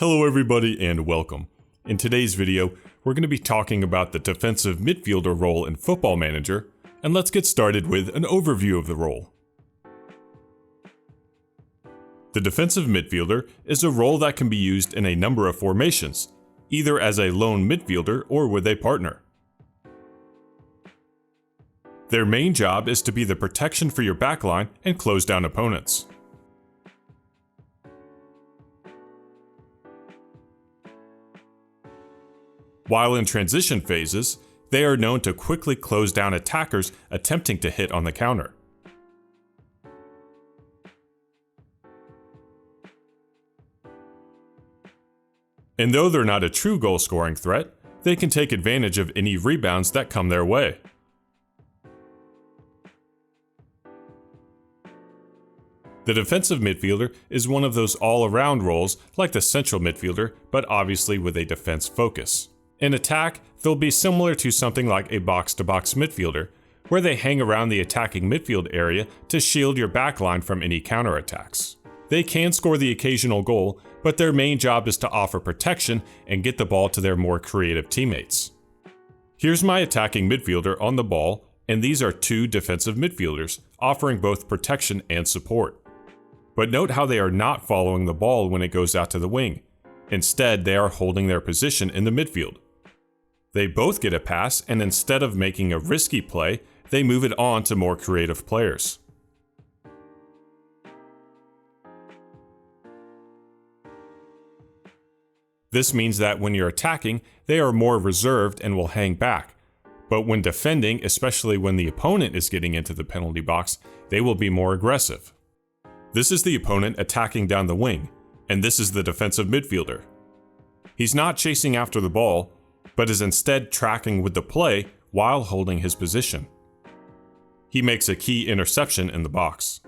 Hello everybody and welcome. In today's video, we're going to be talking about the defensive midfielder role in Football Manager, and let's get started with an overview of the role. The defensive midfielder is a role that can be used in a number of formations, either as a lone midfielder or with a partner. Their main job is to be the protection for your backline and close down opponents. While in transition phases, they are known to quickly close down attackers attempting to hit on the counter. And though they're not a true goal-scoring threat, they can take advantage of any rebounds that come their way. The defensive midfielder is one of those all-around roles like the central midfielder, but obviously with a defense focus. In attack, they'll be similar to something like a box-to-box midfielder, where they hang around the attacking midfield area to shield your backline from any counterattacks. They can score the occasional goal, but their main job is to offer protection and get the ball to their more creative teammates. Here's my attacking midfielder on the ball, and these are two defensive midfielders, offering both protection and support. But note how they are not following the ball when it goes out to the wing. Instead, they are holding their position in the midfield. They both get a pass, and instead of making a risky play, they move it on to more creative players. This means that when you're attacking, they are more reserved and will hang back. But when defending, especially when the opponent is getting into the penalty box, they will be more aggressive. This is the opponent attacking down the wing, and this is the defensive midfielder. He's not chasing after the ball, but is instead tracking with the play while holding his position. He makes a key interception in the box.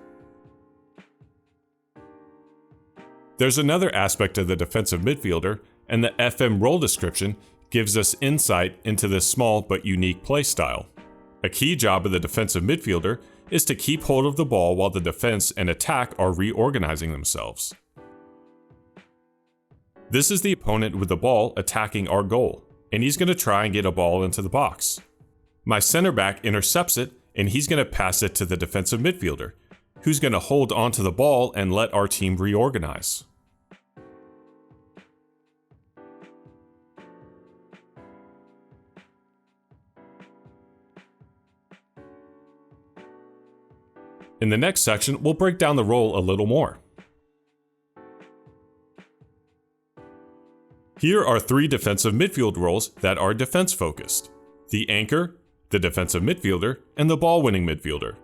There's another aspect of the defensive midfielder, and the FM role description gives us insight into this small but unique play style. A key job of the defensive midfielder is to keep hold of the ball while the defense and attack are reorganizing themselves. This is the opponent with the ball attacking our goal, and he's going to try and get a ball into the box. My center back intercepts it, and he's going to pass it to the defensive midfielder, who's going to hold onto the ball and let our team reorganize. In the next section, we'll break down the role a little more. Here are three defensive midfield roles that are defense-focused: the anchor, the defensive midfielder, and the ball-winning midfielder.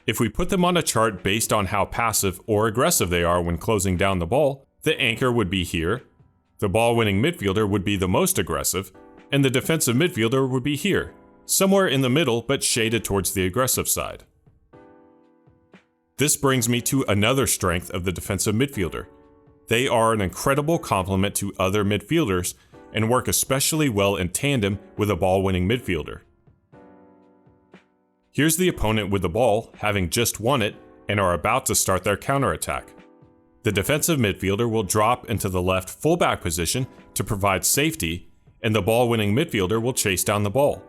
If we put them on a chart based on how passive or aggressive they are when closing down the ball, the anchor would be here, the ball-winning midfielder would be the most aggressive, and the defensive midfielder would be here, somewhere in the middle but shaded towards the aggressive side. This brings me to another strength of the defensive midfielder. They are an incredible complement to other midfielders and work especially well in tandem with a ball-winning midfielder. Here's the opponent with the ball, having just won it, and are about to start their counterattack. The defensive midfielder will drop into the left fullback position to provide safety, and the ball-winning midfielder will chase down the ball.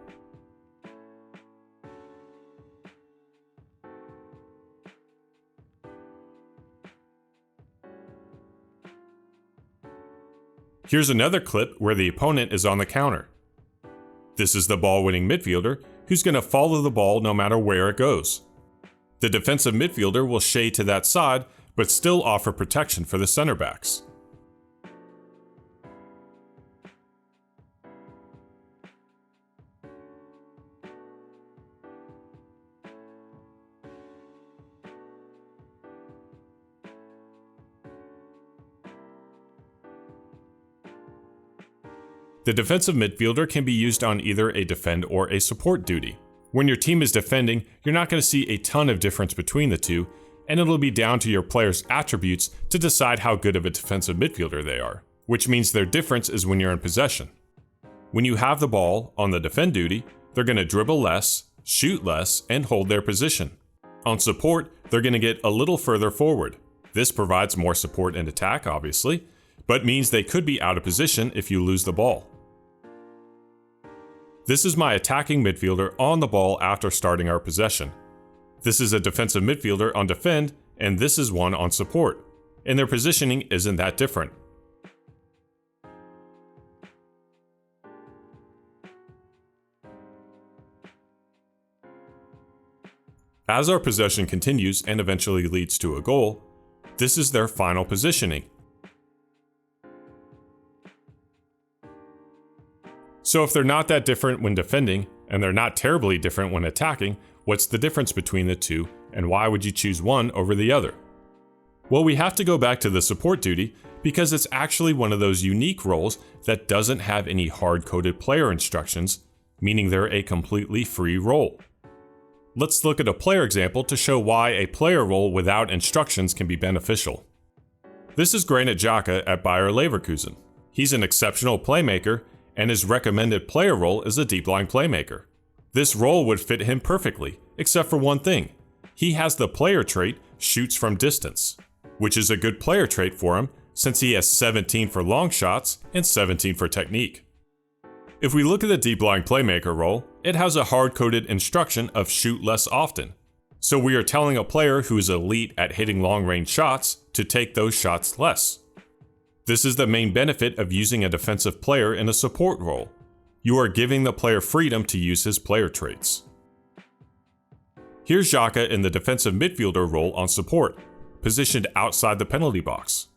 Here's another clip where the opponent is on the counter. This is the ball-winning midfielder who's going to follow the ball no matter where it goes. The defensive midfielder will shade to that side, but still offer protection for the center backs. The defensive midfielder can be used on either a defend or a support duty. When your team is defending, you're not going to see a ton of difference between the two, and it'll be down to your players' attributes to decide how good of a defensive midfielder they are, which means their difference is when you're in possession. When you have the ball on the defend duty, they're going to dribble less, shoot less, and hold their position. On support, they're going to get a little further forward. This provides more support and attack, obviously, but means they could be out of position if you lose the ball. This is my attacking midfielder on the ball after starting our possession. This is a defensive midfielder on defend, and this is one on support, and their positioning isn't that different. As our possession continues and eventually leads to a goal, this is their final positioning. So if they're not that different when defending, and they're not terribly different when attacking, what's the difference between the two, and why would you choose one over the other? Well, we have to go back to the support duty because it's actually one of those unique roles that doesn't have any hard-coded player instructions, meaning they're a completely free role. Let's look at a player example to show why a player role without instructions can be beneficial. This is Granit Xhaka at Bayer Leverkusen. He's an exceptional playmaker, and his recommended player role is a deep-line playmaker. This role would fit him perfectly, except for one thing. He has the player trait shoots from distance, which is a good player trait for him since he has 17 for long shots and 17 for technique. If we look at the deep line playmaker role, it has a hard-coded instruction of shoot less often. So we are telling a player who is elite at hitting long-range shots to take those shots less. This is the main benefit of using a defensive player in a support role. You are giving the player freedom to use his player traits. Here's Xhaka in the defensive midfielder role on support, positioned outside the penalty box.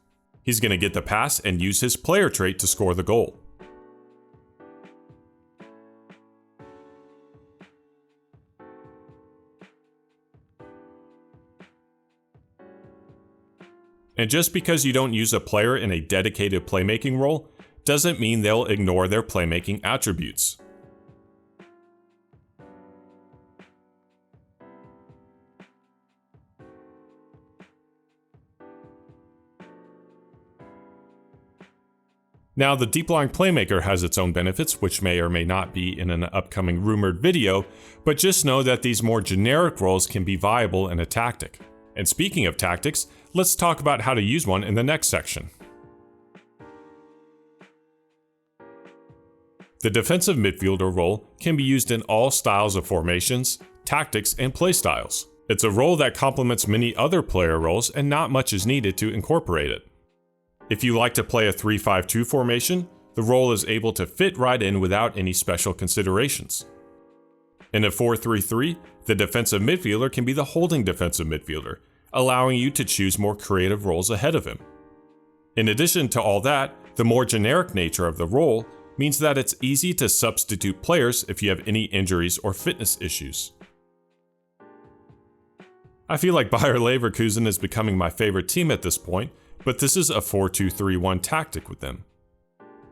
He's going to get the pass and use his player trait to score the goal. And just because you don't use a player in a dedicated playmaking role, doesn't mean they'll ignore their playmaking attributes. Now, the deep line playmaker has its own benefits, which may or may not be in an upcoming rumored video, but just know that these more generic roles can be viable in a tactic. And speaking of tactics, let's talk about how to use one in the next section. The defensive midfielder role can be used in all styles of formations, tactics, and playstyles. It's a role that complements many other player roles and not much is needed to incorporate it. If you like to play a 3-5-2 formation, the role is able to fit right in without any special considerations. In a 4-3-3, the defensive midfielder can be the holding defensive midfielder, allowing you to choose more creative roles ahead of him. In addition to all that, the more generic nature of the role means that it's easy to substitute players if you have any injuries or fitness issues. I feel like Bayer Leverkusen is becoming my favorite team at this point, but this is a 4-2-3-1 tactic with them.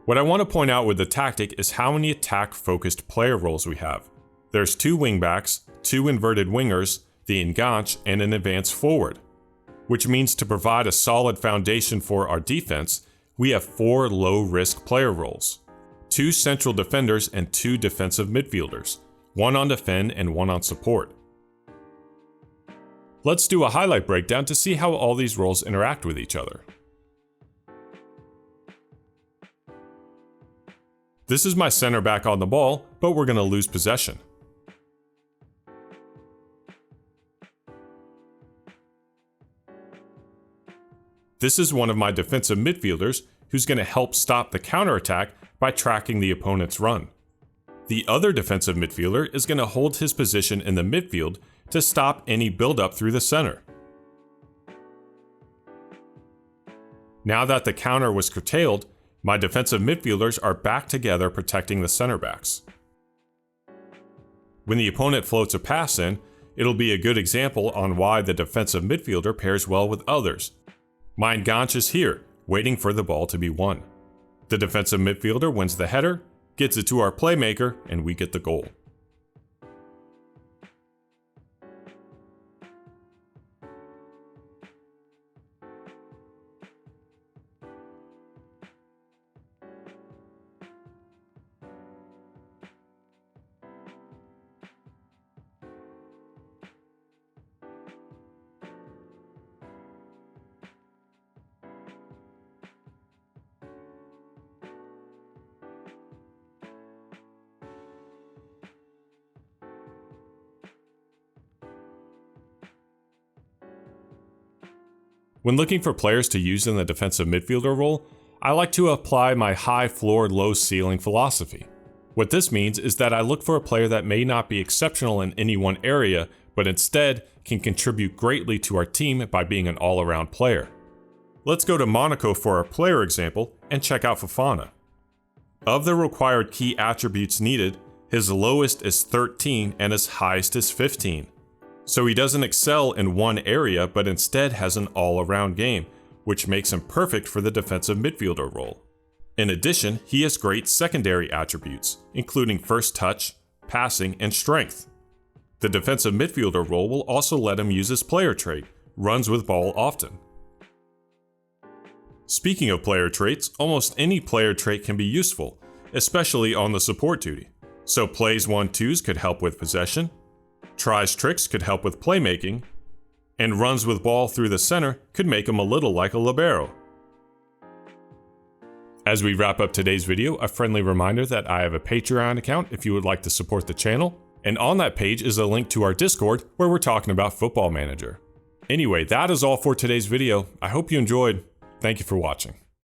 What I want to point out with the tactic is how many attack-focused player roles we have. There's 2 wingbacks, 2 inverted wingers, the enganche, and an advanced forward. Which means to provide a solid foundation for our defense, we have 4 low-risk player roles. 2 central defenders and 2 defensive midfielders, 1 on defend and 1 on support. Let's do a highlight breakdown to see how all these roles interact with each other. This is my center back on the ball, but we're going to lose possession. This is one of my defensive midfielders who's going to help stop the counterattack by tracking the opponent's run. The other defensive midfielder is going to hold his position in the midfield to stop any build-up through the center. Now that the counter was curtailed, my defensive midfielders are back together protecting the center backs. When the opponent floats a pass in, it'll be a good example on why the defensive midfielder pairs well with others. My enganche is here, waiting for the ball to be won. The defensive midfielder wins the header, gets it to our playmaker, and we get the goal. When looking for players to use in the defensive midfielder role, I like to apply my high floor, low ceiling philosophy. What this means is that I look for a player that may not be exceptional in any one area, but instead can contribute greatly to our team by being an all-around player. Let's go to Monaco for our player example and check out Fofana. Of the required key attributes needed, his lowest is 13 and his highest is 15. So he doesn't excel in one area, but instead has an all-around game, which makes him perfect for the defensive midfielder role. In addition, he has great secondary attributes, including first touch, passing, and strength. The defensive midfielder role will also let him use his player trait, runs with ball often. Speaking of player traits, almost any player trait can be useful, especially on the support duty. So plays 1-2s could help with possession, tries tricks could help with playmaking, and runs with ball through the center could make him a little like a libero. As we wrap up today's video, a friendly reminder that I have a Patreon account if you would like to support the channel, and on that page is a link to our Discord where we're talking about Football Manager. Anyway, that is all for today's video. I hope you enjoyed. Thank you for watching.